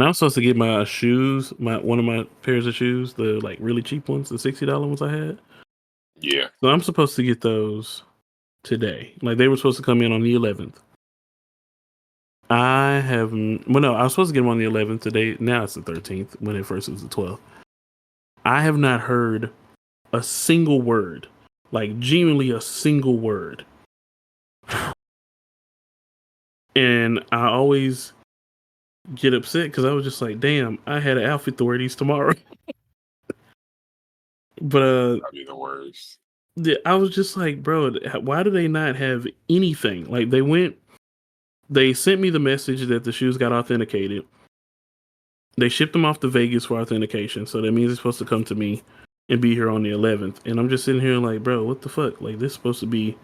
And I'm supposed to get my shoes, one of my pairs of shoes, the like really cheap ones, the $60 ones I had. Yeah. So I'm supposed to get those today. Like they were supposed to come in on the 11th. I was supposed to get them on the 11th today. Now it's the 13th when at first it was the 12th. I have not heard a single word, like genuinely a single word. And I always get upset because I was just like, damn, I had an outfit to wear these tomorrow. But That'd be the worst. I was just like, bro, why do they not have anything? Like they sent me the message that the shoes got authenticated. They shipped them off to Vegas for authentication, so that means it's supposed to come to me and be here on the 11th. And I'm just sitting here like, bro, what the fuck? Like this is supposed to be,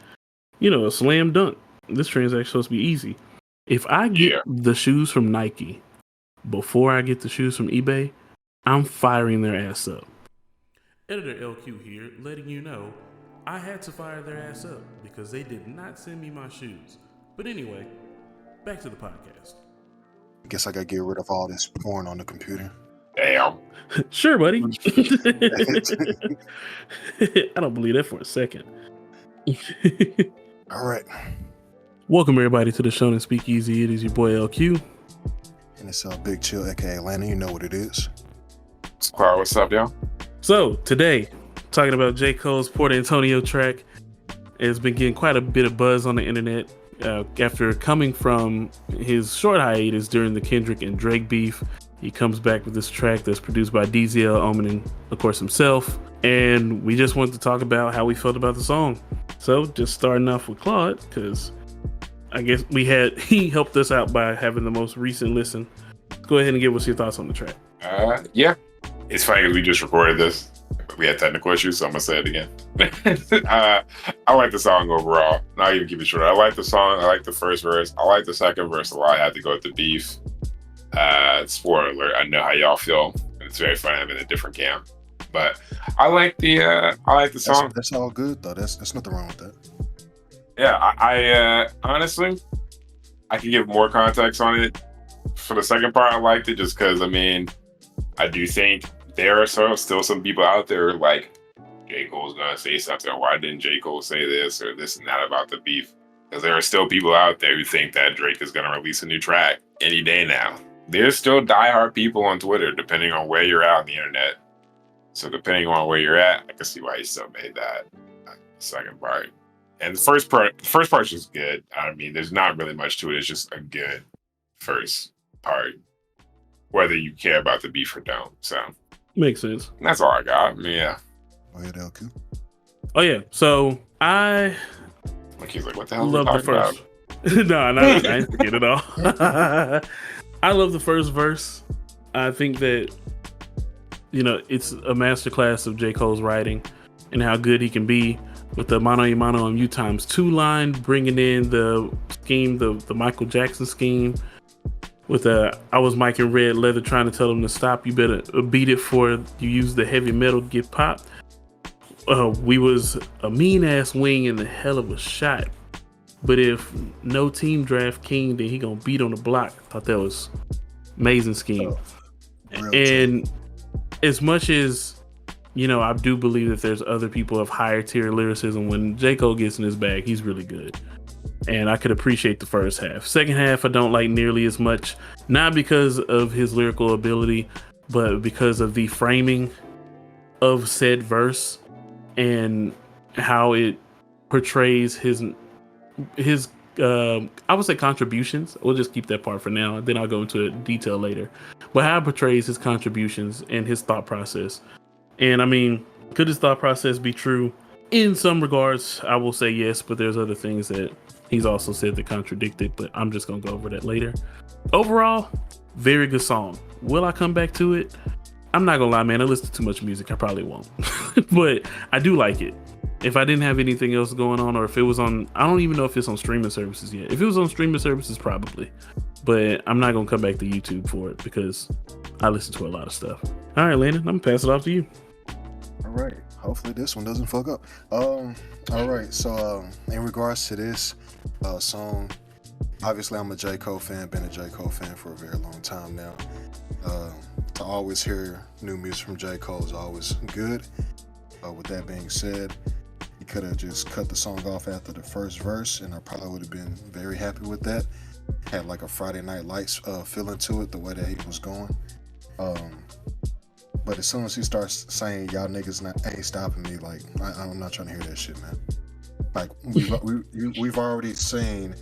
a slam dunk. This transaction supposed to be easy. If I get the shoes from Nike before I get the shoes from eBay, I'm firing their ass up. Editor LQ here, letting you know I had to fire their ass up because they did not send me my shoes. But anyway, back to the podcast. I guess I gotta get rid of all this porn on the computer. Damn. Sure, buddy. I don't believe that for a second. All right. Welcome everybody to the Shonen Speakeasy. It is your boy LQ. And it's Big Chill, aka Landon. You know what it is. It's Claude. What's up, y'all? So today, talking about J. Cole's Port Antonio track. It's been getting quite a bit of buzz on the internet after coming from his short hiatus during the Kendrick and Drake beef. He comes back with this track that's produced by DZL Omen and, of course, himself. And we just wanted to talk about how we felt about the song. So just starting off with Claude, because I guess he helped us out by having the most recent listen. Go ahead and give us your thoughts on the track. Yeah. It's funny because we just recorded this. We had technical issues, so I'm going to say it again. I like the song overall. Not even keep it short. I like the song. I like the first verse. I like the second verse a lot. I had to go with the beef. Spoiler alert, I know how y'all feel. It's very funny. I'm in a different camp. But I like the song. That's all good, though. There's nothing wrong with that. Yeah, I honestly, I can give more context on it. For the second part, I liked it just because, I do think there are still some people out there like, J. Cole's gonna say something. Why didn't J. Cole say this or this and that about the beef? Because there are still people out there who think that Drake is gonna release a new track any day now. There's still diehard people on Twitter, depending on where you're at on the internet. So depending on where you're at, I can see why he still made that second part. And the first part's just good. There's not really much to it. It's just a good first part, whether you care about the beef or don't. So makes sense. That's all I got. Yeah. Go ahead, LQ. Oh yeah. So He's like, what the hell? Love the first. No, I didn't forget it all. I love the first verse. I think that it's a masterclass of J. Cole's writing and how good he can be with the mano y mano on you ×2 line, bringing in the scheme, the Michael Jackson scheme. With I was Mike in red leather trying to tell him to stop. You better beat it for you use the heavy metal to get popped. We was a mean ass wing and a hell of a shot. But if no team draft King, then he gonna beat on the block. Thought that was amazing scheme. And as much as I do believe that there's other people of higher tier lyricism, when J. Cole gets in his bag, he's really good. And I could appreciate the first half. Second half, I don't like nearly as much, not because of his lyrical ability, but because of the framing of said verse and how it portrays his I would say contributions. We'll just keep that part for now, and then I'll go into detail later. But how it portrays his contributions and his thought process. And could his thought process be true? In some regards, I will say yes, but there's other things that he's also said that contradict it, but I'm just going to go over that later. Overall, very good song. Will I come back to it? I'm not going to lie, man. I listen to too much music. I probably won't. But I do like it. If I didn't have anything else going on, or if it was on, I don't even know if it's on streaming services yet. If it was on streaming services, probably. But I'm not going to come back to YouTube for it because I listen to a lot of stuff. All right, Landon, I'm going to pass it off to you. All right. Hopefully this one doesn't fuck up. All right. So in regards to this song, obviously I'm a J. Cole fan. Been a J. Cole fan for a very long time now. always hear new music from J. Cole is always good. With that being said, he could have just cut the song off after the first verse, and I probably would have been very happy with that. Had like a Friday Night Lights feeling to it, the way that he was going. But as soon as he starts saying y'all niggas ain't stopping me, like I'm not trying to hear that shit, man. Like we've already seen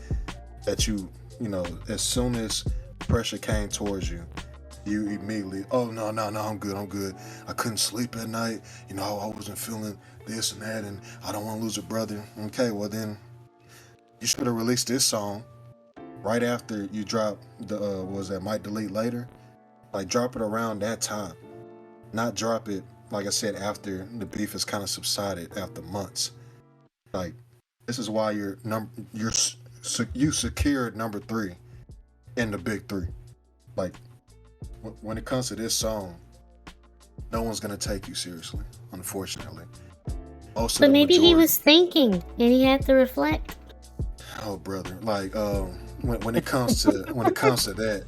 that you know, as soon as pressure came towards you, you immediately, oh no, I'm good. I couldn't sleep at night, you know, I wasn't feeling this and that, and I don't want to lose a brother. Okay, well then you should have released this song right after you drop the was that Might Delete Later. Like drop it around that time, not drop it like I said after the beef has kind of subsided after months. Like this is why you secured number 3 in the big 3. Like when it comes to this song, no one's gonna take you seriously, unfortunately. But maybe he was thinking and he had to reflect. Oh brother, like when it comes to that,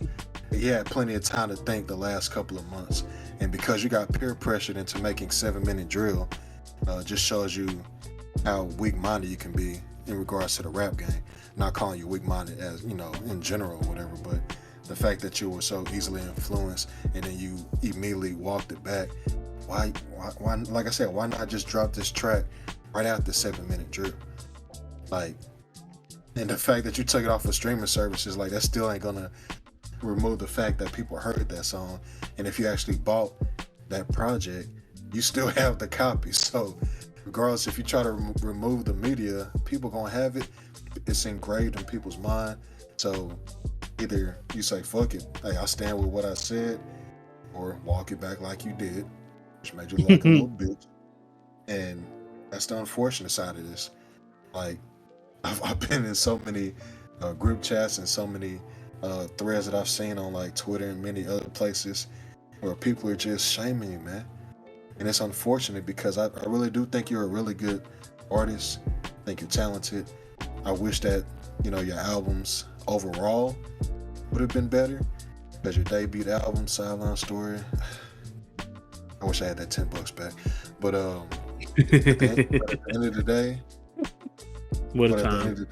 he had plenty of time to think the last couple of months, and because you got peer pressured into making 7-minute drill, just shows you how weak-minded you can be in regards to the rap game. Not calling you weak-minded as, you know, in general or whatever, but the fact that you were so easily influenced and then you immediately walked it back. Why like I said, why not just drop this track right after 7-minute drill? Like, and the fact that you took it off of streaming services, like that still ain't gonna remove the fact that people heard that song. And if you actually bought that project, you still have the copy. So regardless, if you try to remove the media, people gonna have it. It's engraved in people's mind. So either you say fuck it, hey, I stand with what I said, or walk it back like you did, which made you look like a little bitch. And that's the unfortunate side of this. Like I've been in so many group chats and so many threads that I've seen on like Twitter and many other places where people are just shaming you, man. And it's unfortunate because I really do think you're a really good artist. I think you're talented. I wish that, you know, your albums overall would have been better, because your debut album, Sideline Story, I wish I had that $10 back. But at the end of the day, what a time. At the end of the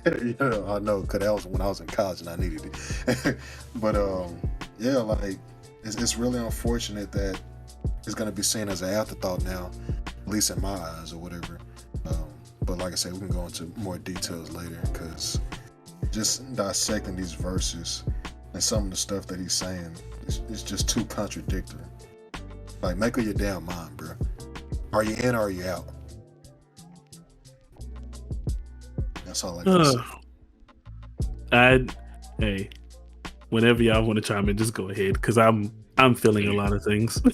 day, you know, I know, because that was when I was in college and I needed it. But yeah, like it's really unfortunate that it's going to be seen as an afterthought now, at least in my eyes or whatever. But like I said, we can go into more details later, because just dissecting these verses and some of the stuff that he's saying is just too contradictory. Like, make up your damn mind, bro. Are you in or are you out? That's all I can say. Hey, whenever y'all want to chime in, just go ahead, because I'm feeling a lot of things. Yeah,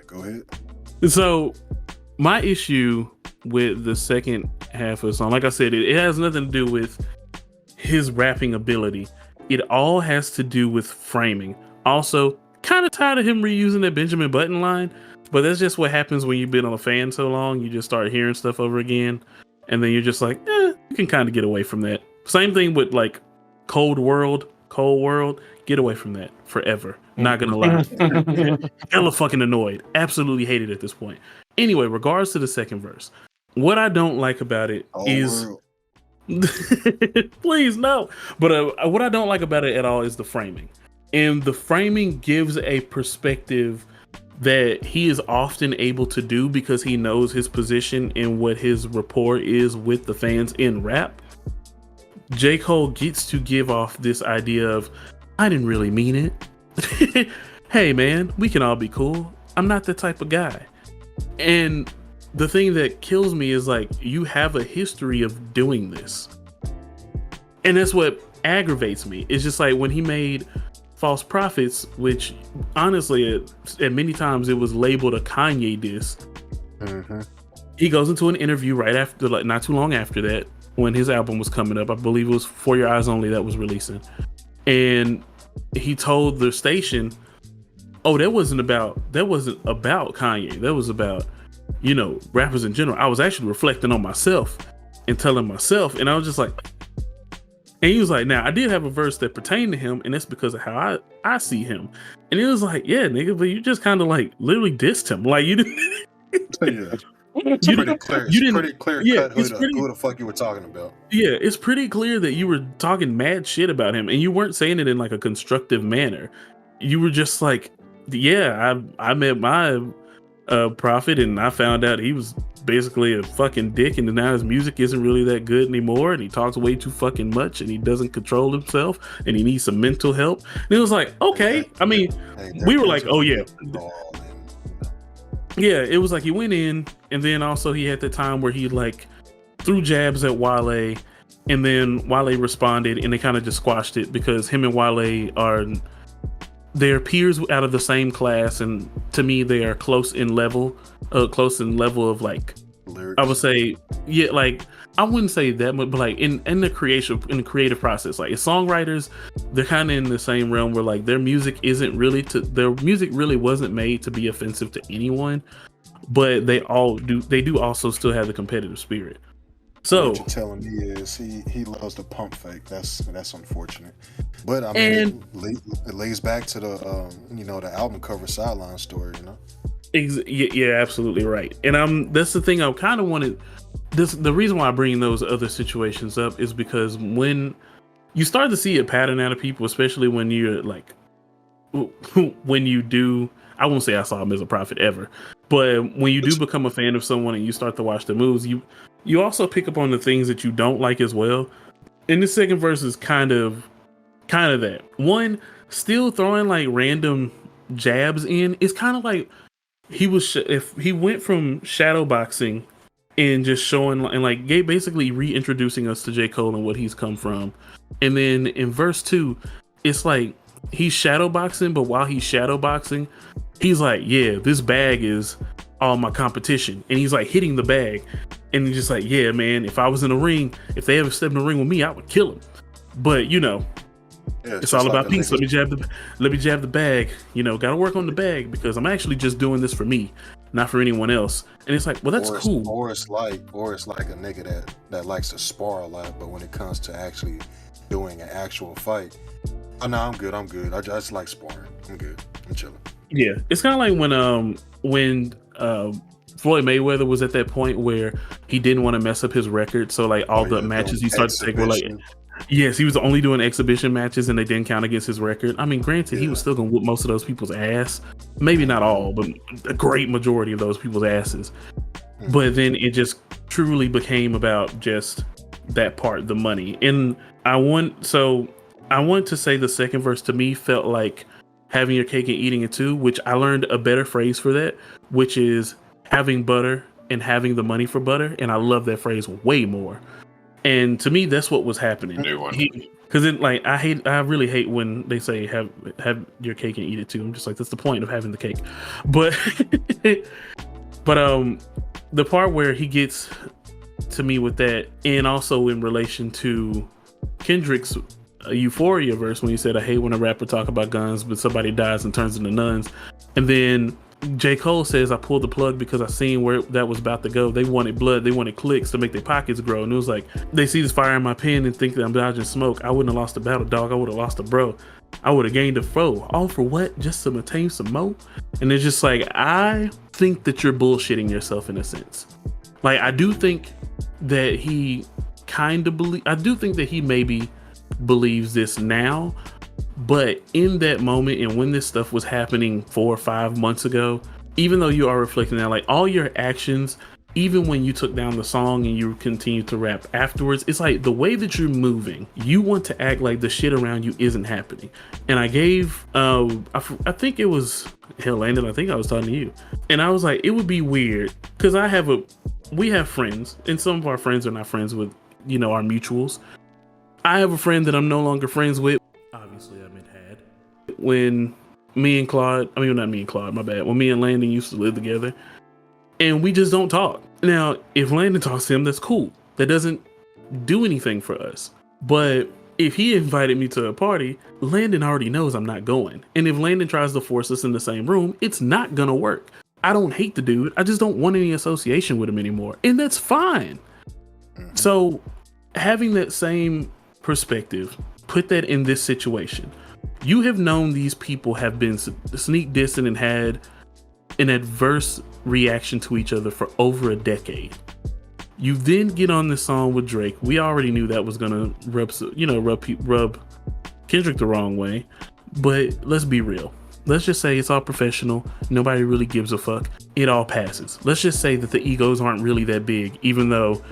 go ahead. So my issue with the second half of the song, like I said, it has nothing to do with his rapping ability. It all has to do with framing. Also, kind of tired of him reusing that Benjamin Button line, but that's just what happens when you've been on a fan so long. You just start hearing stuff over again, and then you're just like, you can kind of get away from that. Same thing with like Cold World, get away from that forever. Not gonna lie. Hella fucking annoyed. Absolutely hated at this point. Anyway, regards to the second verse, what I don't like about it is please no. But what I don't like about it at all is the framing. And the framing gives a perspective that he is often able to do because he knows his position and what his rapport is with the fans in rap. J. Cole gets to give off this idea of, I didn't really mean it. Hey man, we can all be cool. I'm not the type of guy. And the thing that kills me is like, you have a history of doing this. And that's what aggravates me. It's just like when he made False Prophets, which honestly at many times it was labeled a Kanye diss. Mm-hmm. He goes into an interview right after, like not too long after that, when his album was coming up. I believe it was For Your Eyes Only that was releasing. And he told the station, oh, that wasn't about Kanye. That was about, you know, rappers in general. I was actually reflecting on myself and telling myself, and I was just like, And he was like, now I did have a verse that pertained to him, and that's because of how I see him. And it was like, yeah, nigga, but you just kind of like literally dissed him. Like you didn't. Yeah. It's pretty clear. It's pretty clear cut who the fuck you were talking about. Yeah, it's pretty clear that you were talking mad shit about him, and you weren't saying it in like a constructive manner. You were just like, yeah, I met my prophet, and I found out he was basically a fucking dick, and now his music isn't really that good anymore, and he talks way too fucking much, and he doesn't control himself, and he needs some mental help. And it was like, okay, I mean, we were like, oh yeah. Yeah, it was like he went in, and then also he had the time where he like threw jabs at Wale, and then Wale responded, and they kind of just squashed it because him and Wale they're peers out of the same class, and to me they are close in level of like lyrics. I would say, yeah, like I wouldn't say that much, but like in the creative process, like as songwriters, they're kind of in the same realm where like their music really wasn't made to be offensive to anyone, but they do also still have the competitive spirit. So what you're telling me is he loves the pump fake. That's unfortunate, but I mean it lays back to the the album cover sideline story, you know. Yeah, absolutely right. And that's the thing I kind of wanted. The reason why I bring those other situations up is because when you start to see a pattern out of people, especially when you're like, when you do, I won't say I saw him as a prophet ever, but when you do become a fan of someone and you start to watch the moves, you also pick up on the things that you don't like as well. And the second verse is kind of that. One, still throwing like random jabs in. It's kind of like if he went from shadow boxing and just showing and like basically reintroducing us to J. Cole and what he's come from. And then in verse 2, it's like he's shadow boxing, but while he's shadow boxing, he's like, yeah, this bag is all my competition. And he's like hitting the bag. And he's just like, yeah, man, if I was in a ring, if they ever stepped in the ring with me, I would kill him. But it's all about peace. Let me jab the bag. Gotta work on the bag because I'm actually just doing this for me, not for anyone else. And it's like, well, that's cool. Or it's like a nigga that likes to spar a lot, but when it comes to actually doing an actual fight, oh no, I'm good. I just like sparring. I'm good. I'm chilling. Yeah, it's kind of like when Floyd Mayweather was at that point where he didn't want to mess up his record, so like all the matches he started to take were like. Yes, he was only doing exhibition matches and they didn't count against his record. I mean, granted, he was still going to whoop most of those people's ass. Maybe not all, but a great majority of those people's asses. But then it just truly became about just that part, the money. And I want to say the second verse to me felt like having your cake and eating it too, which I learned a better phrase for that, which is having butter and having the money for butter. And I love that phrase way more. And to me, that's what was happening. Because I really hate when they say have your cake and eat it too. I'm just like, that's the point of having the cake. But the part where he gets to me with that, and also in relation to Kendrick's Euphoria verse when he said, I hate when a rapper talk about guns, but somebody dies and turns into nuns. And then J. Cole says, I pulled the plug because I seen where that was about to go. They wanted blood. They wanted clicks to make their pockets grow. And it was like, they see this fire in my pen and think that I'm dodging smoke. I wouldn't have lost a battle, dog. I would have lost a bro. I would have gained a foe. All for what? Just to attain some mo? And it's just like, I think that you're bullshitting yourself in a sense. Like, I do think that he maybe believes this now. But in that moment and when this stuff was happening 4 or 5 months ago, even though you are reflecting that, like all your actions, even when you took down the song and you continue to rap afterwards, it's like the way that you're moving, you want to act like the shit around you isn't happening. And I gave, I think it was, Landon, I think I was talking to you. And I was like, it would be weird because we have friends and some of our friends are not friends with, our mutuals. I have a friend that I'm no longer friends with. Obviously, I meant had. When me and Claude, not me and Claude, my bad. When me and Landon used to live together, and we just don't talk. Now, if Landon talks to him, that's cool. That doesn't do anything for us. But if he invited me to a party, Landon already knows I'm not going. And if Landon tries to force us in the same room, it's not gonna work. I don't hate the dude. I just don't want any association with him anymore. And that's fine. So having that same perspective, put that in this situation. You have known these people have been sneak dissing and had an adverse reaction to each other for over a decade. You then get on this song with Drake. We already knew that was gonna rub Kendrick the wrong way, but let's be real. Let's just say it's all professional. Nobody really gives a fuck. It all passes. Let's just say that the egos aren't really that big, even though,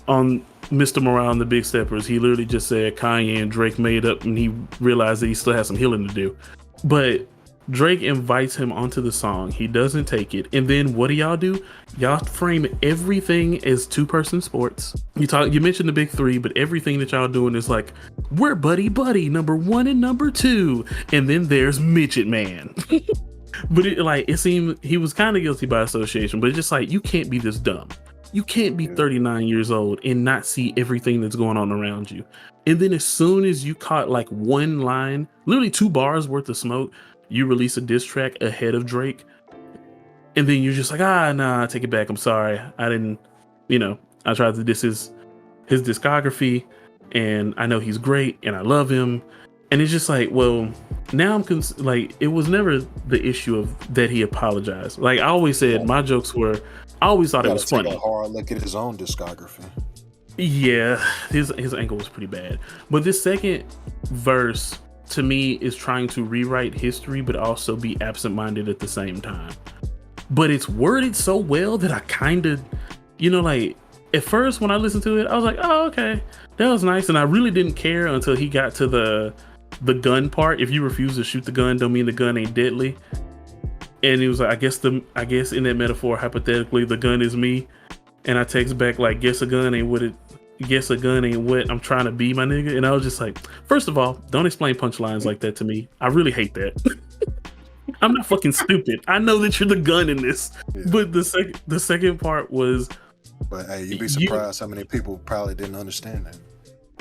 on Mr. Morale and the Big Steppers, he literally just said Kanye and Drake made up, and he realized that he still has some healing to do. But Drake invites him onto the song. He doesn't take it. And then what do? Y'all frame everything as two-person sports. You mentioned the big three, but everything that y'all doing is like, we're buddy, number 1 and number 2. And then there's Midget Man. But it seemed he was kind of guilty by association, but it's just like, you can't be this dumb. You can't be 39 years old and not see everything that's going on around you. And then as soon as you caught like one line, literally 2 bars worth of smoke, you release a diss track ahead of Drake. And then you're just like, nah, take it back. I'm sorry. I didn't, I tried to diss his discography, and I know he's great and I love him. And it's just like, well, now it was never the issue of that he apologized. Like I always said, my jokes were, I always thought it was funny. Take a hard look at his own discography. Yeah, his ankle was pretty bad. But this second verse, to me, is trying to rewrite history, but also be absent-minded at the same time. But it's worded so well that I kind of, at first when I listened to it, I was like, oh, okay, that was nice. And I really didn't care until he got to the gun part. If you refuse to shoot the gun, don't mean the gun ain't deadly. And he was like, I guess in that metaphor, hypothetically, the gun is me. And I text back like, guess a gun ain't what I'm trying to be, my nigga. And I was just like, first of all, don't explain punchlines like that to me. I really hate that. I'm not fucking stupid. I know that you're the gun in this. Yeah. But the second part was, but hey, you'd be surprised how many people probably didn't understand that.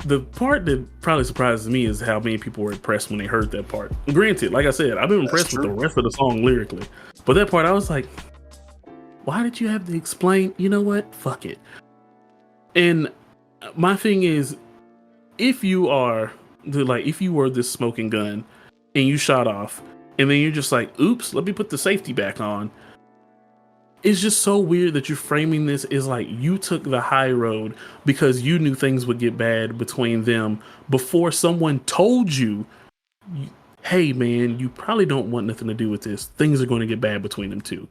The part that probably surprises me is how many people were impressed when they heard that part. Granted, like I said, I've been impressed with the rest of the song lyrically, but that part I was like, why did you have to explain? You know what? Fuck it. And my thing is, if you were this smoking gun and you shot off, and then you're just like, oops, let me put the safety back on. It's just so weird that you're framing this as like you took the high road because you knew things would get bad between them before someone told you, hey man, you probably don't want nothing to do with this. Things are going to get bad between them too.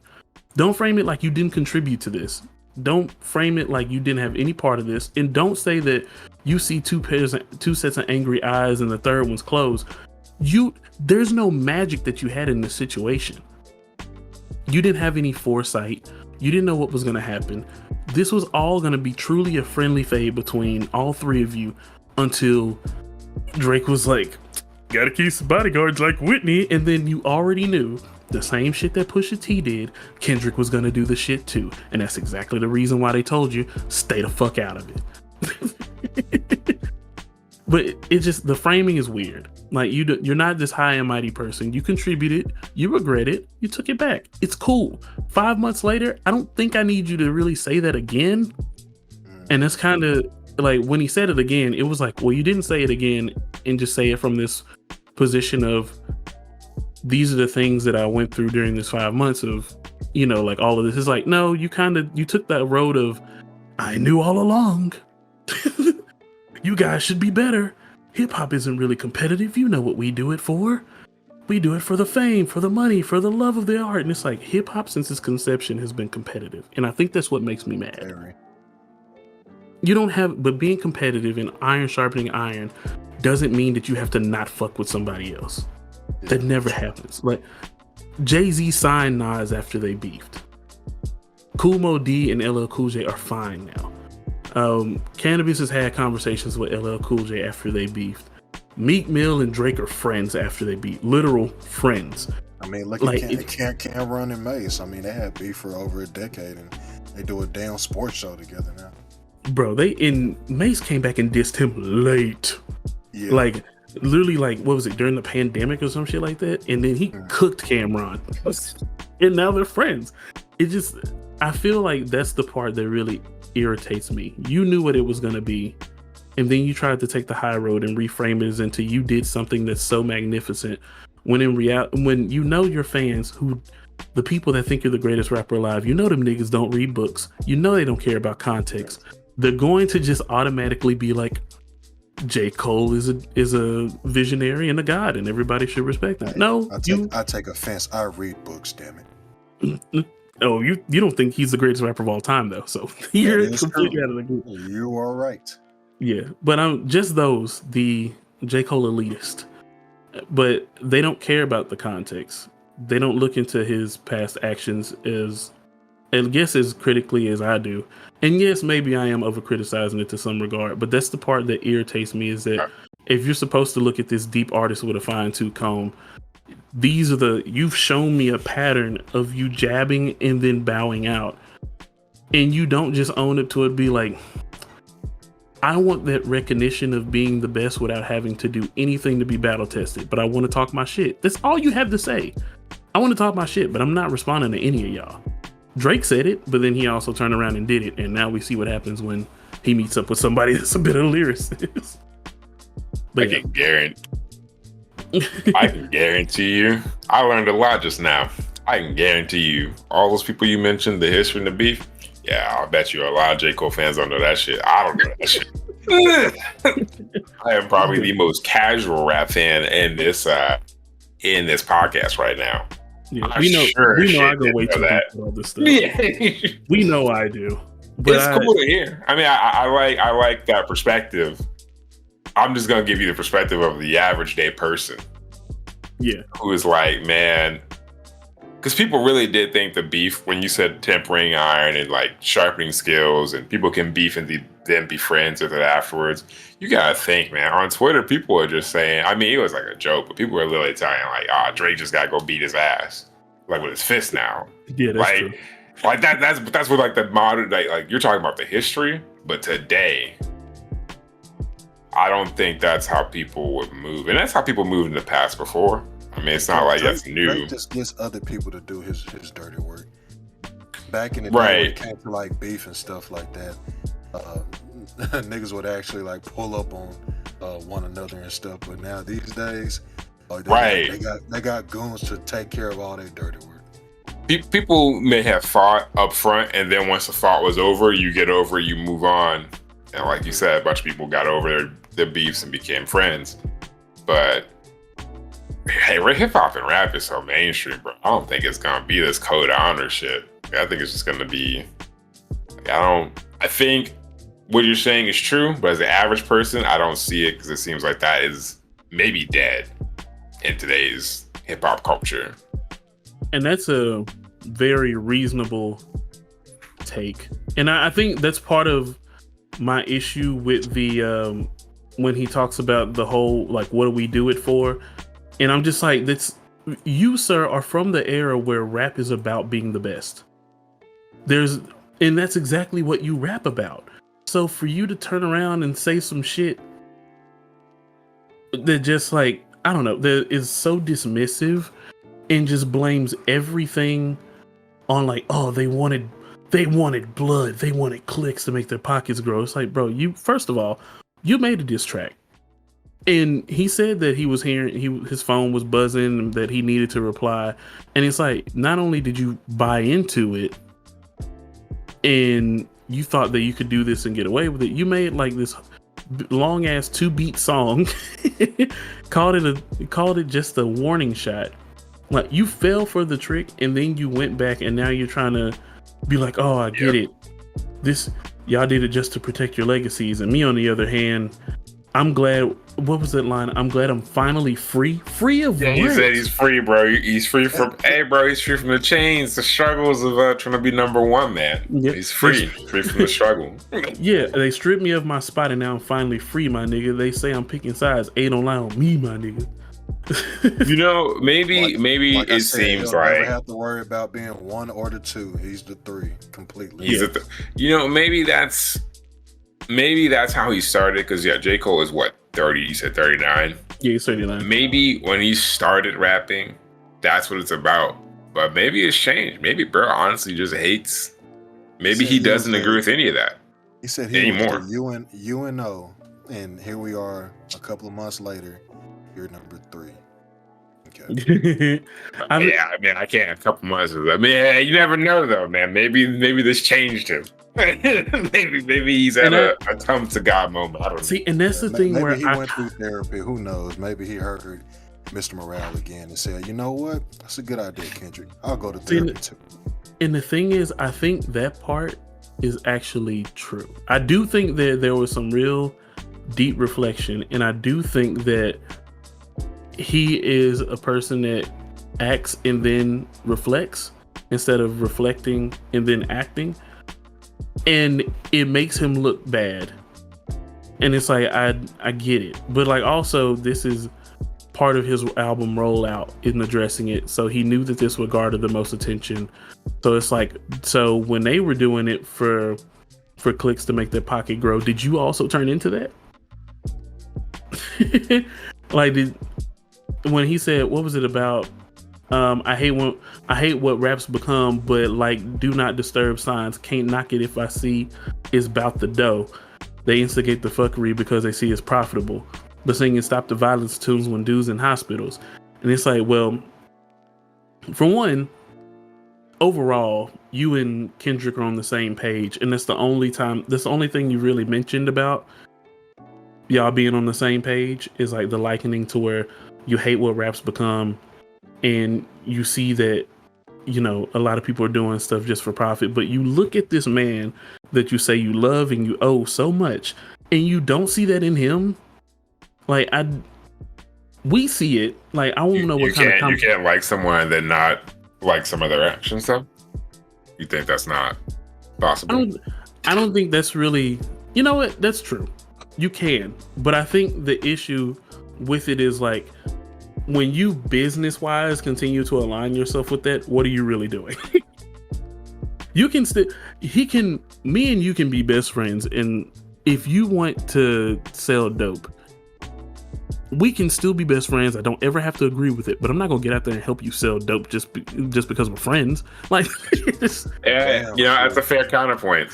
Don't frame it like you didn't contribute to this. Don't frame it like you didn't have any part of this. And don't say that you see two sets of angry eyes and the third one's closed. There's no magic that you had in this situation. You didn't have any foresight. You didn't know what was going to happen. This was all going to be truly a friendly fade between all three of you until Drake was like, gotta keep some bodyguards like Whitney. And then you already knew the same shit that Pusha T did, Kendrick was going to do the shit too. And that's exactly the reason why they told you, stay the fuck out of it. But it's just, the framing is weird. Like you're not this high and mighty person. You contributed, you regret it, you took it back. It's cool. 5 months later, I don't think I need you to really say that again. And that's kind of like when he said it again, it was like, well, you didn't say it again and just say it from this position of, these are the things that I went through during this 5 months of, like all of this. Is like, no, you took that road of, I knew all along. You guys should be better. Hip hop isn't really competitive. You know what we do it for. We do it for the fame, for the money, for the love of the art. And it's like, hip hop since its conception has been competitive. And I think that's what makes me mad. But being competitive and iron sharpening iron doesn't mean that you have to not fuck with somebody else. That never happens. Like, Jay-Z signed Nas after they beefed. Kool Moe Dee and LL Cool J are fine now. Cannabis has had conversations with LL Cool J after they beefed. Meek Mill and Drake are friends after they beat. Literal friends. I mean, look at Cameron and Mace. I mean, they had beef for over a decade, and they do a damn sports show together now. Bro, Mace came back and dissed him late. Yeah. Like, literally, like, what was it, during the pandemic or some shit like that? And then he cooked Cameron. And now they're friends. I feel like that's the part that really irritates me. You knew what it was going to be. and then you tried to take the high road and reframe it as into you did something that's so magnificent. When in reality, when you know your fans, who the people that think you're the greatest rapper alive, you know them niggas don't read books. You know they don't care about context. They're going to just automatically be like, J. Cole is a visionary and a god, and everybody should respect that. No, I take offense. I read books, damn it. Oh, you don't think he's the greatest rapper of all time, though? So you're completely out of the group. You are right. Yeah, but I'm just the J. Cole elitist, but they don't care about the context. They don't look into his past actions as, I guess, as critically as I do. And yes, maybe I am over criticizing it to some regard, but that's the part that irritates me, is that if you're supposed to look at this deep artist with a fine-tooth comb, you've shown me a pattern of you jabbing and then bowing out. And you don't just own up to it, be like, I want that recognition of being the best without having to do anything to be battle tested, but I want to talk my shit. That's all you have to say. I want to talk my shit, but I'm not responding to any of y'all. Drake said it, but then he also turned around and did it, and now we see what happens when he meets up with somebody that's a bit of a lyricist. But I can guarantee you, I learned a lot just now. I can guarantee you, all those people you mentioned, the history and the beef, yeah, I'll bet you a lot of J. Cole fans don't know that shit. I don't know that shit. I am probably the most casual rap fan in this podcast right now. Yeah, we know I go way too deep with all this stuff. Yeah. We know I do. But it's cool to hear. I mean, I like that perspective. I'm just gonna give you the perspective of the average day person. Yeah. Who is like, man, because people really did think the beef, when you said tempering iron and like sharpening skills, and people can beef and then be friends with it afterwards. You gotta think, man. On Twitter, people are just saying, I mean, it was like a joke, but people were literally telling like, Drake just gotta go beat his ass, like with his fist now. Yeah, that's true. Like that's what like the modern day, like you're talking about the history, but today, I don't think that's how people would move, and that's how people moved in the past before. I mean, it's not like that's new. Drake just gets other people to do his dirty work. Back in the day, when it came to like beef and stuff like that, niggas would actually like pull up on one another and stuff. But now these days, they got goons to take care of all their dirty work. People may have fought up front, and then once the fight was over, you get over, you move on, and like you said, a bunch of people got over their beefs and became friends. But hey, hip hop and rap is so mainstream, bro. I don't think it's gonna be this code of honor shit. I think it's just gonna be. I think what you're saying is true, but as an average person, I don't see it, because it seems like that is maybe dead in today's hip hop culture. And that's a very reasonable take, and I think that's part of my issue with the when he talks about the whole like, what do we do it for? And I'm just like, you, sir, are from the era where rap is about being the best. And that's exactly what you rap about. So for you to turn around and say some shit that just like, I don't know, that is so dismissive and just blames everything on like, oh, they wanted blood, they wanted clicks to make their pockets grow. It's like, bro, first of all, you made a diss track. And he said that he was hearing, his phone was buzzing, and that he needed to reply. And it's like, not only did you buy into it and you thought that you could do this and get away with it, you made like this long ass 2-beat song, called it just a warning shot. Like, you fell for the trick, and then you went back, and now you're trying to be like, oh, I get it. Y'all did it just to protect your legacies. And me, on the other hand, I'm glad. What was that line? I'm glad I'm finally free. Free of what? He said he's free, bro. He's free from. Hey, bro, he's free from the chains, the struggles of trying to be number one, man. Yep. He's free from the struggle. Yeah, they stripped me of my spot, and now I'm finally free, my nigga. They say I'm picking sides. Don't lie on me, my nigga. You know, maybe like it said, seems he'll like never have to worry about being 1 or the 2. He's the 3 completely. You know, maybe that's how he started. Because J. Cole is what, 30? You said 39. Yeah, he's 39. Maybe when he started rapping, that's what it's about. But maybe it's changed. Maybe bro honestly just hates. Maybe he doesn't agree with any of that. He said he anymore. was the UNO And here we are, a couple of months later. You're number 3. Okay. I mean, Yeah, I mean, I can't. A couple months. I mean, you never know, though, man. Maybe this changed him. maybe he's at a come to God moment. I don't know. See, and that's the thing maybe where he went through therapy. Who knows? Maybe he heard Mr. Morale again and said, "You know what? That's a good idea, Kendrick. I'll go to therapy too." And the thing is, I think that part is actually true. I do think that there was some real deep reflection, and I do think that he is a person that acts and then reflects instead of reflecting and then acting, and it makes him look bad. And it's like I get it, but like also this is part of his album rollout in addressing it, so he knew that this would garner the most attention. So it's like, so when they were doing it for clicks to make their pocket grow, did you also turn into that? Like, when he said, what was it about? I hate what raps become, but like, do not disturb signs. Can't knock it if I see it's about the dough. They instigate the fuckery because they see it's profitable. But singing stop the violence tunes when dudes in hospitals. And it's like, well, for one, overall, you and Kendrick are on the same page, and that's the only thing you really mentioned about y'all being on the same page is like the likening to where you hate what raps become, and you see that, you know, a lot of people are doing stuff just for profit. But you look at this man that you say you love and you owe so much, and you don't see that in him. Like, we see it. Like, I want to know what kind of you can't like someone and then not like some of their actions, though. You think that's not possible? I don't think that's really. You know what? That's true. You can, but I think the issue with it is like, when you business-wise continue to align yourself with that, what are you really doing? You can still, me and you can be best friends, and if you want to sell dope, we can still be best friends. I don't ever have to agree with it, but I'm not gonna get out there and help you sell dope just because we're friends. Like, yeah, you know, that's a fair counterpoint.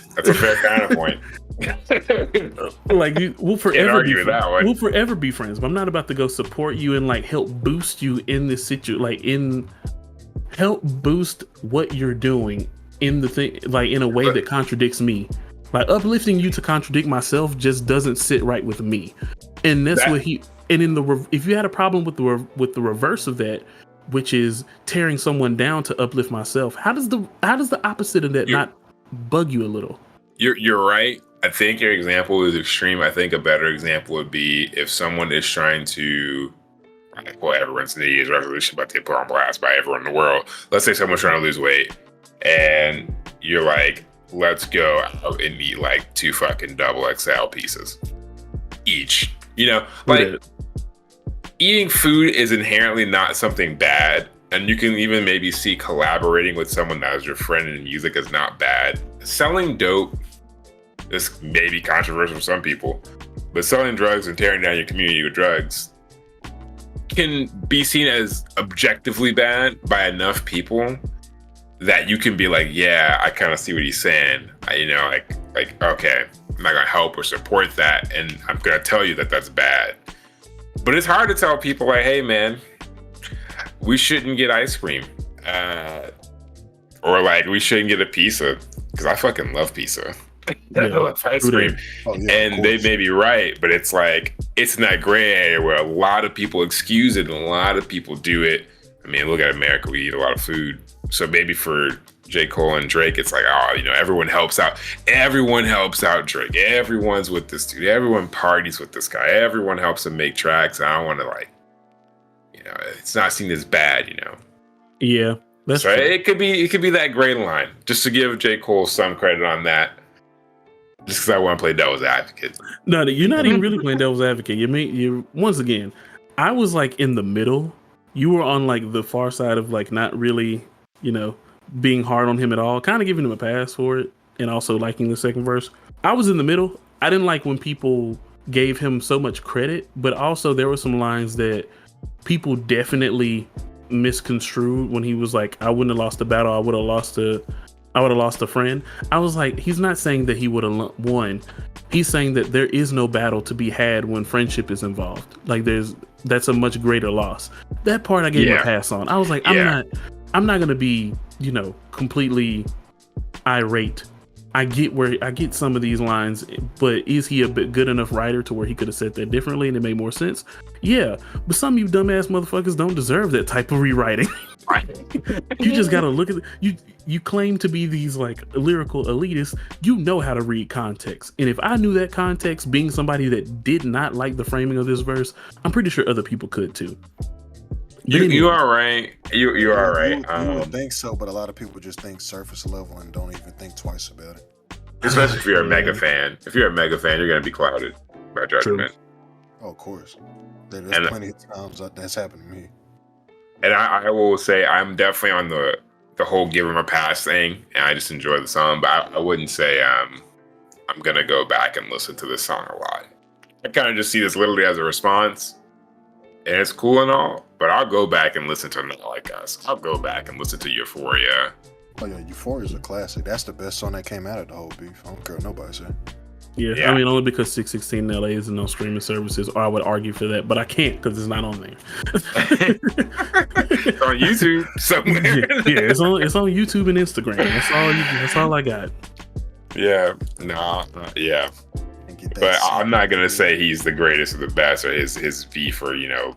Like, we'll forever be friends. We'll forever be friends, but I'm not about to go support you and like help boost you in this situation, like help boost what you're doing in the thing, like in a way that contradicts me. Like, uplifting you to contradict myself just doesn't sit right with me. And that's what he. And if you had a problem with the reverse of that, which is tearing someone down to uplift myself, how does the opposite of that not bug you a little? You're right. I think your example is extreme. I think a better example would be if someone is trying to, well, everyone's New Year's resolution, but they put on blast by everyone in the world. Let's say someone's trying to lose weight, and you're like, let's go out and eat like 2 fucking double XL pizzas each. You know, like, eating food is inherently not something bad, and you can even maybe see collaborating with someone that is your friend in music is not bad. Selling dope, this may be controversial for some people, but selling drugs and tearing down your community with drugs can be seen as objectively bad by enough people that you can be like, yeah, I kind of see what he's saying. Like, okay, I'm not gonna help or support that, and I'm gonna tell you that that's bad. But it's hard to tell people like, hey man, we shouldn't get ice cream, or like we shouldn't get a pizza, because I fucking love pizza. I love ice cream. And they may be right, but it's like, it's in that gray area where a lot of people excuse it and a lot of people do it. I mean, look at America, we eat a lot of food. So maybe for J. Cole and Drake, it's like, oh, you know, everyone helps out. Everyone helps out Drake. Everyone's with this dude. Everyone parties with this guy. Everyone helps him make tracks. I don't want to, like, you know, it's not seen as bad, you know. Yeah, that's so true. it could be that gray line. Just to give J. Cole some credit on that. Just because I want to play devil's advocate. No, you're not even really playing devil's advocate. You once again, I was like in the middle. You were on like the far side of like not really, you know, being hard on him at all, kind of giving him a pass for it, and also liking the second verse. I was in the middle. I didn't like when people gave him so much credit, but also there were some lines that people definitely misconstrued when he was like, I wouldn't have lost the battle, I would have lost to I would have lost a friend. I was like, he's not saying that he would have won. He's saying that there is no battle to be had when friendship is involved. Like that's a much greater loss. That part I gave him a pass on. I was like, I'm not gonna be, completely irate. I get some of these lines, but is he a bit good enough writer to where he could have said that differently and it made more sense? Yeah, but some of you dumbass motherfuckers don't deserve that type of rewriting. You just gotta look at you claim to be these like lyrical elitists. You know how to read context, and if I knew that context, being somebody that did not like the framing of this verse, I'm pretty sure other people could too. You are right. You are right. You would think so, but a lot of people just think surface level and don't even think twice about it. Especially if you're a mega fan. If you're a mega fan, you're gonna be clouded by judgment. Oh, of course. There's plenty of times that's happened to me. And I will say I'm definitely on the whole give him a pass thing, and I just enjoy the song, but I wouldn't say I'm gonna go back and listen to this song a lot. I kind of just see this literally as a response, and it's cool and all, but I'll go back and listen to Not Like Us. I'll go back and listen to Euphoria. Oh yeah, Euphoria is a classic. That's the best song that came out of the whole beef. I don't care what nobody say. Yeah, I mean, only because 616 LA isn't on streaming services, or I would argue for that, but I can't because it's not on there. It's on YouTube somewhere. Yeah, it's on YouTube and Instagram. That's all I got. Yeah, yeah. But I'm not gonna say he's the greatest or the best, or his beef, or I'm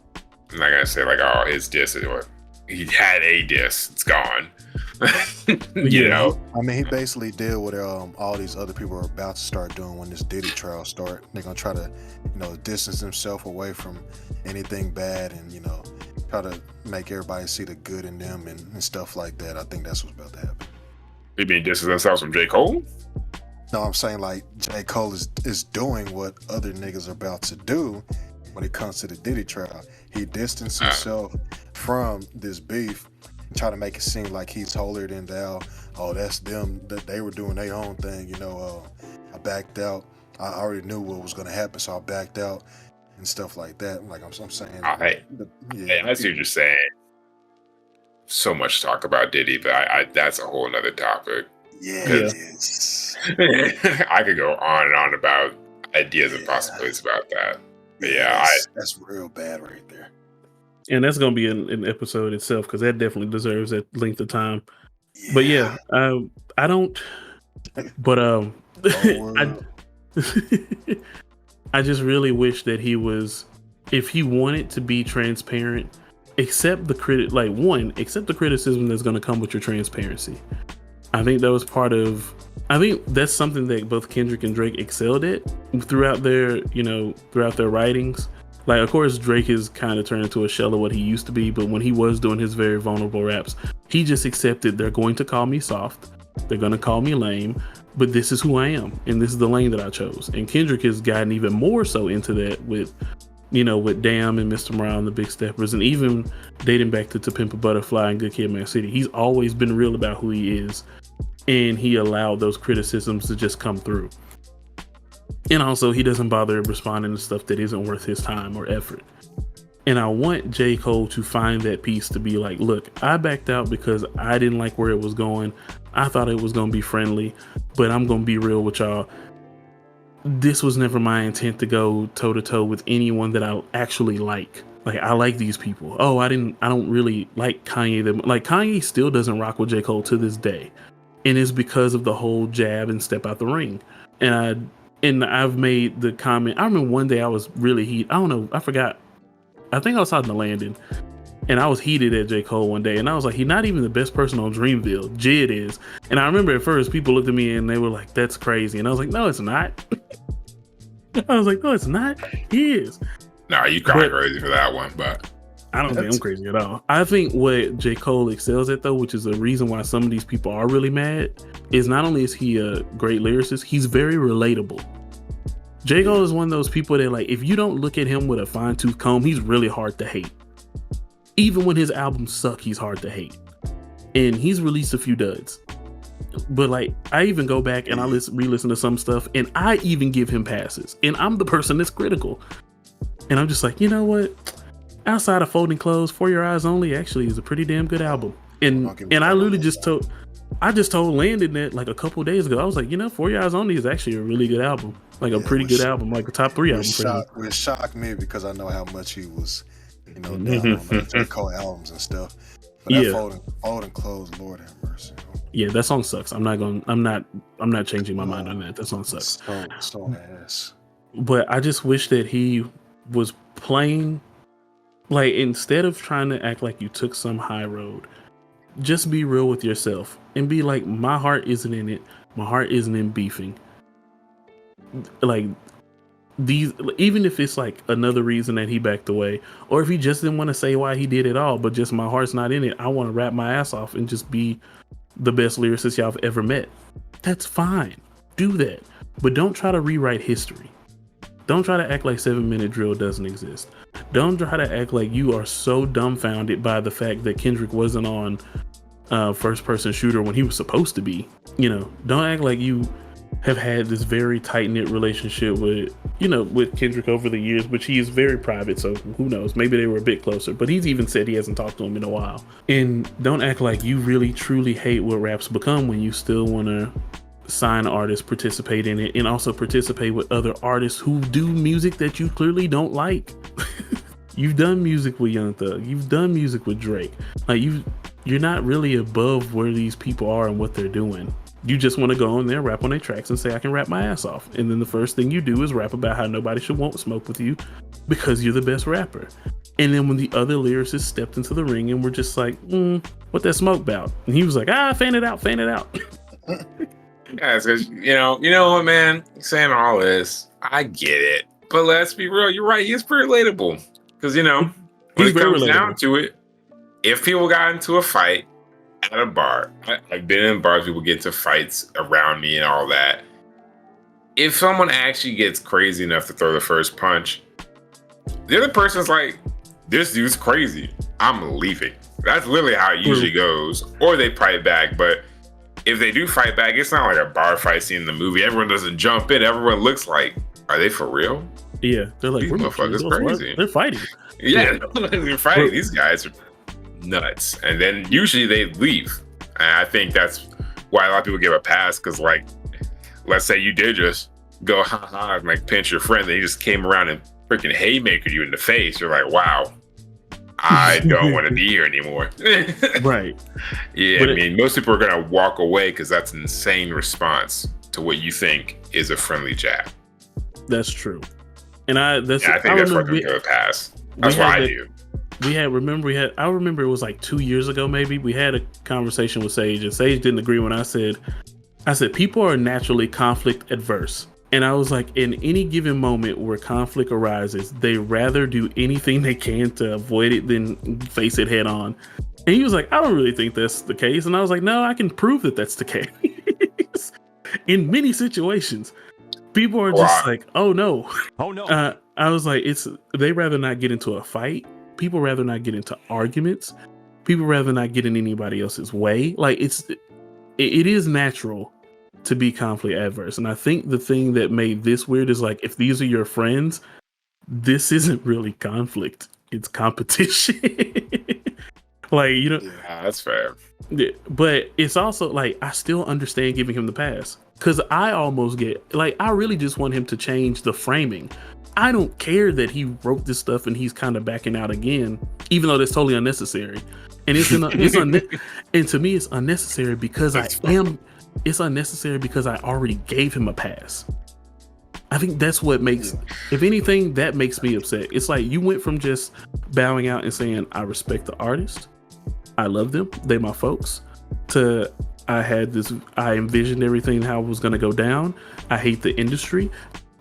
not gonna say like, oh, his diss or he had a diss, it's gone. You know, I mean, he basically did what all these other people are about to start doing when this Diddy trial start. They're gonna try to, distance himself away from anything bad, and try to make everybody see the good in them and stuff like that. I think that's what's about to happen. You mean distance themselves from J. Cole? No, I'm saying like J. Cole is doing what other niggas are about to do when it comes to the Diddy trial. He distanced himself from this beef. Try to make it seem like he's holier than thou. Oh, that's them. That they were doing their own thing. I backed out. I already knew what was going to happen, so I backed out and stuff like that. Like I'm saying. I see what you're saying. So much talk about Diddy, but that's a whole nother topic. Yeah, it is. I could go on and on about ideas and possibilities about that. But that's real bad right there. And that's going to be an episode itself, because that definitely deserves that length of time. Yeah. But I don't. But I just really wish that he was, if he wanted to be transparent, accept the criticism that's going to come with your transparency. I think that was I think that's something that both Kendrick and Drake excelled at throughout their writings. Like, of course, Drake has kind of turned into a shell of what he used to be, but when he was doing his very vulnerable raps, he just accepted they're going to call me soft, they're going to call me lame, but this is who I am, and this is the lane that I chose. And Kendrick has gotten even more so into that with Damn and Mr. Morale and the Big Steppers, and even dating back to Pimp a Butterfly and Good Kid, Mad City. He's always been real about who he is, and he allowed those criticisms to just come through. And also, he doesn't bother responding to stuff that isn't worth his time or effort. And I want J. Cole to find that piece to be like, look, I backed out because I didn't like where it was going. I thought it was going to be friendly, but I'm going to be real with y'all. This was never my intent to go toe to toe with anyone that I actually like. Like, I like these people. Oh, I don't really like Kanye. Like, Kanye still doesn't rock with J. Cole to this day. And it's because of the whole jab and step out the ring. And I've made the comment. I remember one day I was really heated. I don't know. I forgot. I think I was talking to Landon, and I was heated at J. Cole one day. And I was like, he's not even the best person on Dreamville. Jid is. And I remember at first people looked at me and they were like, that's crazy. And I was like, no, it's not. I was like, no, it's not. He is. Nah, you kind of crazy for that one, but I don't think I'm crazy at all. I think what J. Cole excels at, though, which is the reason why some of these people are really mad, is not only is he a great lyricist, he's very relatable. J. Cole is one of those people that, like, if you don't look at him with a fine-tooth comb, he's really hard to hate. Even when his albums suck, he's hard to hate. And he's released a few duds. But, like, I even go back and I re-listen to some stuff, and I even give him passes. And I'm the person that's critical. And I'm just like, you know what? Outside of Folding Clothes, For Your Eyes Only actually is a pretty damn good album. And I literally just told I just told Landon that like a couple of days ago. I was like, 4 Your Eyes Only is actually a really good album. Like a pretty good album, like a top 3 album for him. Which shocked me because I know how much he was, down on the J. Cole albums and stuff. But that folding clothes, Lord have mercy. Yeah, that song sucks. I'm not changing my mind on that. That song sucks. So ass. But I just wish that he was playing, like, instead of trying to act like you took some high road, just be real with yourself and be like, my heart isn't in it. My heart isn't in beefing. Like, these, even if it's like another reason that he backed away, or if he just didn't want to say why he did it all, but just my heart's not in it. I want to rap my ass off and just be the best lyricist y'all have ever met. That's fine. Do that. But don't try to rewrite history. Don't try to act like 7 Minute Drill doesn't exist. Don't try to act like you are so dumbfounded by the fact that Kendrick wasn't on first person shooter when he was supposed to be. Don't act like you have had this very tight-knit relationship with Kendrick over the years, which he is very private, so who knows, maybe they were a bit closer, but he's even said he hasn't talked to him in a while. And don't act like you really truly hate what rap's become when you still want to sign artists, participate in it, and also participate with other artists who do music that you clearly don't like. You've done music with Young Thug, you've done music with Drake. Like, you're not really above where these people are and what they're doing. You just want to go in there, rap on their tracks, and say, I can rap my ass off. And then the first thing you do is rap about how nobody should want smoke with you because you're the best rapper. And then when the other lyricists stepped into the ring and were just like, what that smoke about? And he was like, fan it out. Guys, because you know what, man? Saying all this, I get it. But let's be real, you're right, he's pretty relatable. Because, when it comes down to it, if people got into a fight at a bar, I've been in bars, people get into fights around me and all that. If someone actually gets crazy enough to throw the first punch, the other person's like, this dude's crazy, I'm leaving. That's literally how it usually goes. Or they fight back, but if they do fight back, it's not like a bar fight scene in the movie. Everyone doesn't jump in. Everyone looks like, are they for real? Yeah, they're like, these motherfuckers crazy. They're fighting. Yeah, they're fighting. These guys are nuts. And then usually they leave. And I think that's why a lot of people give a pass, because, like, let's say you did just go ha and like pinch your friend, and he just came around and freaking haymaker you in the face. You're like, wow, I don't want to be here anymore. Right. Yeah, but most people are going to walk away because that's an insane response to what you think is a friendly jab. That's true. And I think that's why they give a pass. That's why I do. I remember it was like 2 years ago, maybe. We had a conversation with Sage, and Sage didn't agree when I said people are naturally conflict adverse. And I was like, in any given moment where conflict arises, they rather do anything they can to avoid it than face it head on. And he was like, I don't really think that's the case. And I was like, no, I can prove that that's the case. In many situations, people are just like, oh no. I was like, they rather not get into a fight. People rather not get into arguments. People rather not get in anybody else's way. Like, it is natural to be conflict adverse. And I think the thing that made this weird is, like, if these are your friends, this isn't really conflict. It's competition. Like, Yeah, that's fair. But it's also, like, I still understand giving him the pass. Because I almost get, like, I really just want him to change the framing. I don't care that he wrote this stuff and he's kind of backing out again, even though that's totally unnecessary. And and to me, it's unnecessary because it's unnecessary because I already gave him a pass. I think that's what makes, if anything, that makes me upset. It's like you went from just bowing out and saying, I respect the artist, I love them, they my folks, to I envisioned everything how it was going to go down. I hate the industry.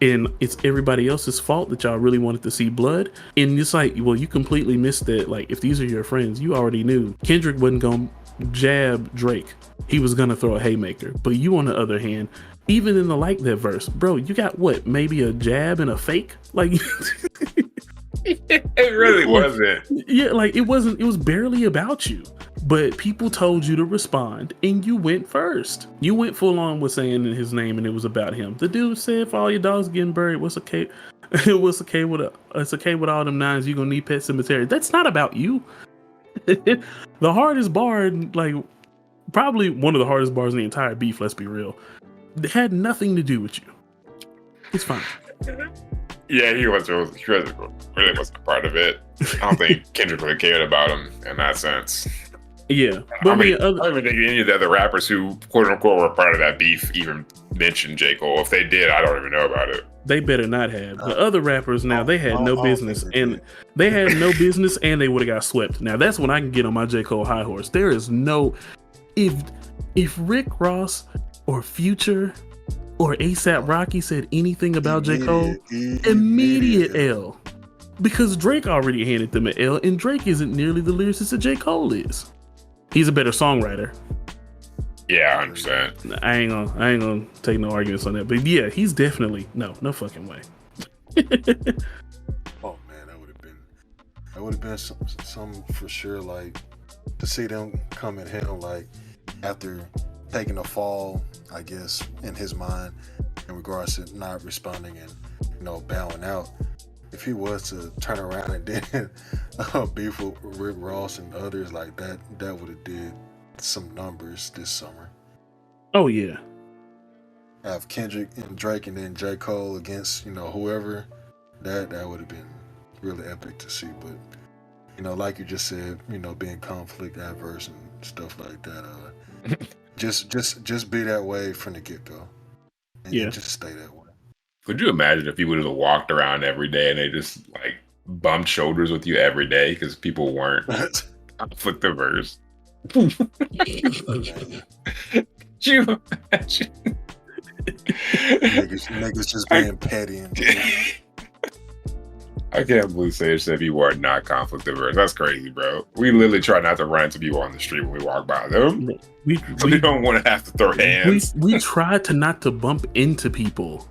And it's everybody else's fault that y'all really wanted to see blood. And it's like, well, you completely missed that. Like, if these are your friends, you already knew Kendrick wasn't going to jab Drake. He was going to throw a haymaker. But you, on the other hand, even in the Like That verse, bro, you got what? Maybe a jab and a fake? Like, it really wasn't. Yeah, like, it wasn't. It was barely about you. But people told you to respond, and you went first. You went full on with saying his name, and it was about him. The dude said, "For all your dogs getting buried, what's okay? It's okay with all them nines. You gonna need Pet Cemetery." That's not about you. The hardest bar, like, probably one of the hardest bars in the entire beef. Let's be real. It had nothing to do with you. It's fine. Yeah, he really wasn't a part of it. I don't think Kendrick really cared about him in that sense. Yeah, but I don't even think any of the other rappers who quote unquote were part of that beef even mentioned J. Cole. If they did, I don't even know about it. They better not have. The other rappers now, they had no business, and they had no business, and they would have got swept. Now that's when I can get on my J. Cole high horse. There is no, if Rick Ross or Future or ASAP Rocky said anything about J. Cole, immediate L. Because Drake already handed them an L, and Drake isn't nearly the lyricist that J. Cole is. He's a better songwriter. Yeah, I understand. I ain't gonna take no arguments on that. But yeah, he's definitely no fucking way. Oh man, that would have been some for sure. Like to see them come at him like after taking a fall, I guess, in his mind, in regards to not responding and bowing out. If he was to turn around and then beef with Rick Ross and others like that, that would have did some numbers this summer. Oh yeah. Have Kendrick and Drake and then J. Cole against whoever, that would have been really epic to see. But like you just said, being conflict adverse and stuff like that, just be that way from the get go. And just stay that way. Could you imagine if you would have walked around every day and they just like bumped shoulders with you every day because people weren't conflict averse? Could you imagine? Niggas just being petty and I can't believe that people are not conflict averse. That's crazy, bro. We literally try not to run into people on the street when we walk by them. We don't want to have to throw hands. We try to not to bump into people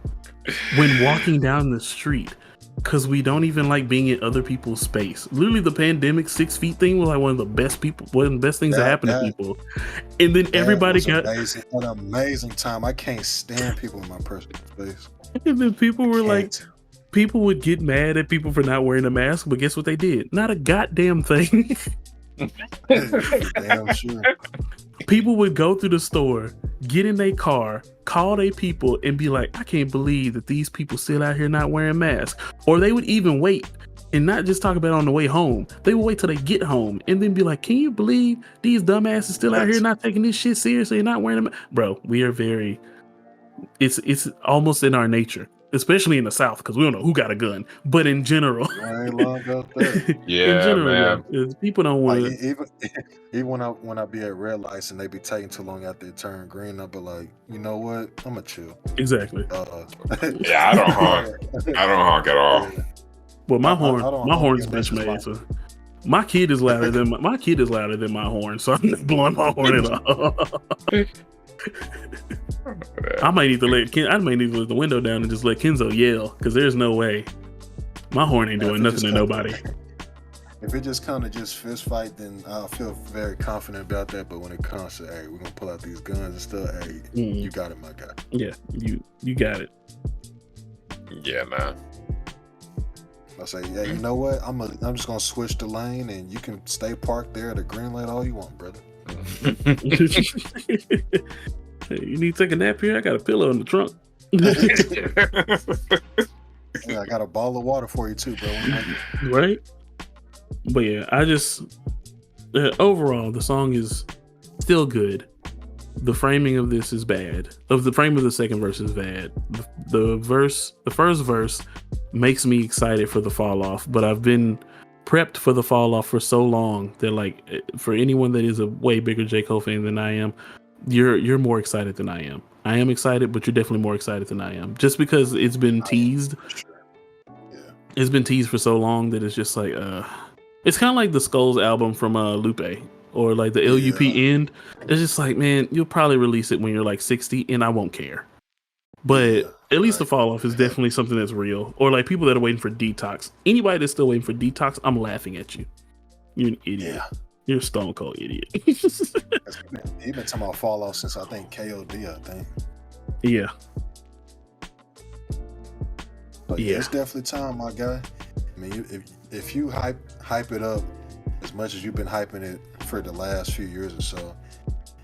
when walking down the street because we don't even like being in other people's space. Literally, the pandemic 6 feet thing was like one of the best things that happened to people. And then everybody got an amazing time. I can't stand people in my personal space. And then people were like, people would get mad at people for not wearing a mask, but guess what they did? Not a goddamn thing. Damn sure. People would go through the store, get in their car, call their people, and be like, I can't believe that these people still out here not wearing masks. Or they would even wait and not just talk about it on the way home. They would wait till they get home and then be like, can you believe these dumbasses still out here not taking this shit seriously and not wearing a mask? Bro, we are very... It's almost in our nature. Especially in the South, because we don't know who got a gun. But in general, yeah, in general, man. People don't want to. Even when I be at red lights and they be taking too long after they turn green, I'll be like, you know what? I'm gonna chill. Exactly. Yeah, I don't honk. I don't honk at all. Well, my horn's bitch made. So my kid is louder than my horn, so I'm not blowing my horn at all. I might need to let the window down and just let Kenzo yell, because there's no way my horn ain't doing nothing to nobody. If it just kind of just fist fight, then I feel very confident about that. But when it comes to, hey, we're gonna pull out these guns and stuff, hey, you got it, my guy. Yeah, you got it. Yeah, man. I say, yeah, you know what? I'm just gonna switch the lane, and you can stay parked there at a green light all you want, brother. Hey, you need to take a nap here? I got a pillow in the trunk. Yeah, I got a bottle of water for you too, bro. Right? But yeah, I just overall the song is still good. The framing of this is bad. The frame of the second verse is bad. The first verse makes me excited for the fall off, but I've been prepped for the fall off for so long that, like, for anyone that is a way bigger J. Cole fan than I am, you're more excited than I am. I am excited, but you're definitely more excited than I am. Just because it's been teased. Yeah. It's been teased for so long that it's just like it's kind of like the Skulls album from Lupe, or like the LUP end. It's just like, man, you'll probably release it when you're like 60 and I won't care. But at least the fall off is definitely something that's real. Or like people that are waiting for Detox. Anybody that's still waiting for Detox, I'm laughing at you. You're an idiot. Yeah. You're a stone cold idiot. He's been talking about fall off since I think KOD, I think. Yeah. But yeah, it's definitely time, my guy. I mean, if you hype it up as much as you've been hyping it for the last few years or so,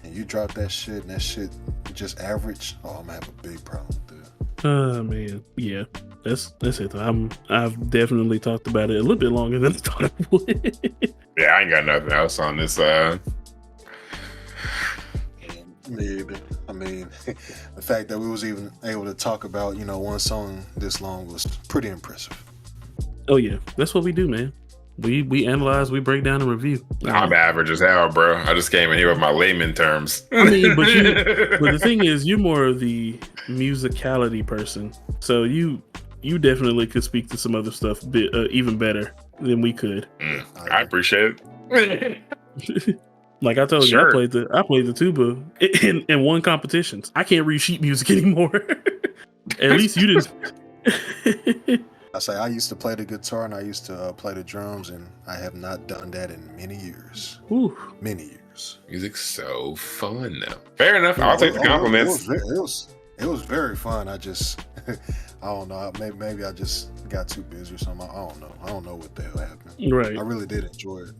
and you drop that shit and that shit just average, I'm gonna have a big problem with that. Man, yeah, that's it. I've definitely talked about it a little bit longer than I thought I would. Yeah, I ain't got nothing else on this. Me either. I mean, the fact that we was even able to talk about, one song this long was pretty impressive. Oh yeah, that's what we do, man. We analyze, we break down and review. I'm average as hell, bro. I just came in here with my layman terms. I mean, but the thing is, you're more of the musicality person, so you definitely could speak to some other stuff even better than we could. I appreciate it. Like I told you, Sure. I played the tuba in one competitions. I can't read sheet music anymore. At least you didn't. I say I used to play the guitar and I used to play the drums, and I have not done that in many years. Ooh. Many years. Music's so fun now. Fair enough. I'll take the compliments. It was very fun. I just, I don't know. Maybe I just got too busy or something. I don't know. I don't know what the hell happened. Right. I really did enjoy it.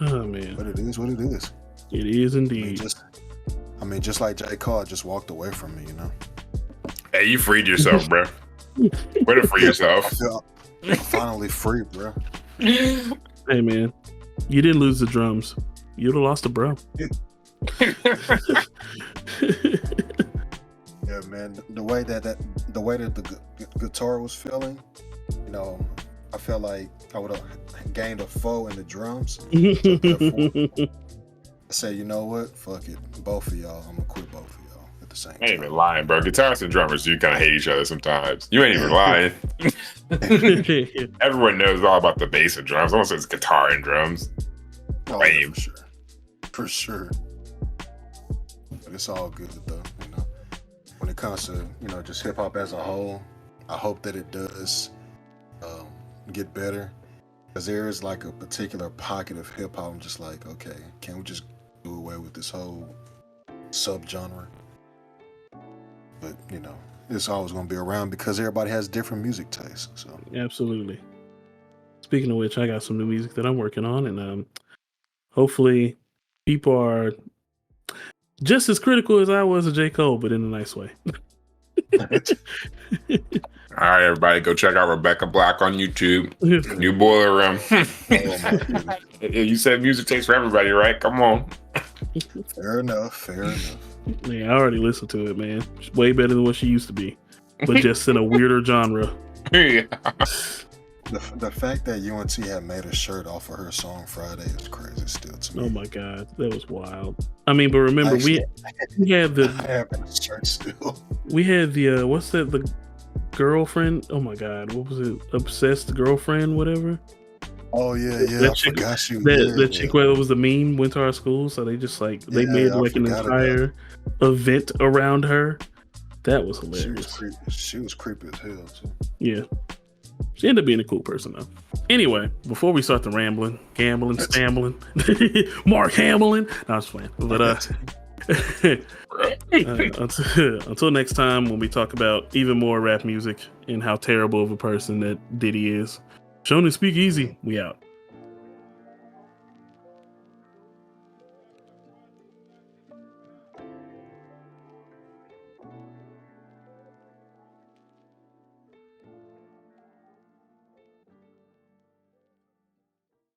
Oh man. But it is what it is. It is indeed. I mean, just like J. Cole, just walked away from me, Hey, you freed yourself, bro. Way to free yourself. I'm finally free, bro. Hey man, you didn't lose the drums. You'd have lost a bro. Yeah, man. The way that the guitar was feeling, I felt like I would have gained a foe in the drums. So therefore, I said, you know what? Fuck it. Both of y'all. I'm gonna quit both of y'all at the same time. I ain't even lying, bro. Guitarists and drummers, you kind of hate each other sometimes. You ain't even lying. Everyone knows all about the bass and drums. Someone says guitar and drums. Oh, Lame. yeah, for sure. But it's all good though. When it comes to just hip hop as a whole, I hope that it does get better. Because there is like a particular pocket of hip hop. I'm just like, okay, can we just do away with this whole subgenre? But it's always going to be around because everybody has different music tastes. So Absolutely. Speaking of which, I got some new music that I'm working on, and hopefully, people are just as critical as I was of J. Cole, but in a nice way. All right, everybody, go check out Rebecca Black on YouTube. New Boiler Room. You said music takes for everybody, right? Come on. Fair enough. Yeah, I already listened to it, man. It's way better than what she used to be, but just in a weirder genre. Yeah. The fact that UNT had made a shirt off of her song Friday is crazy still to me. Oh my god, that was wild. I mean, but remember, we had the I have a shirt still. We had the what's that? The girlfriend. Oh my god, what was it? Obsessed girlfriend, whatever. Oh yeah. That I chick, forgot you. That chick where it was the meme went to our school, so they just they made like an entire event around her. That was hilarious. She was creepy as hell too. Yeah. She ended up being a cool person though. Anyway, before we start the gambling, stambling, Mark Hamlin. No, I was playing. But until next time, when we talk about even more rap music and how terrible of a person that Diddy is. Shonen Speak Easy, we out.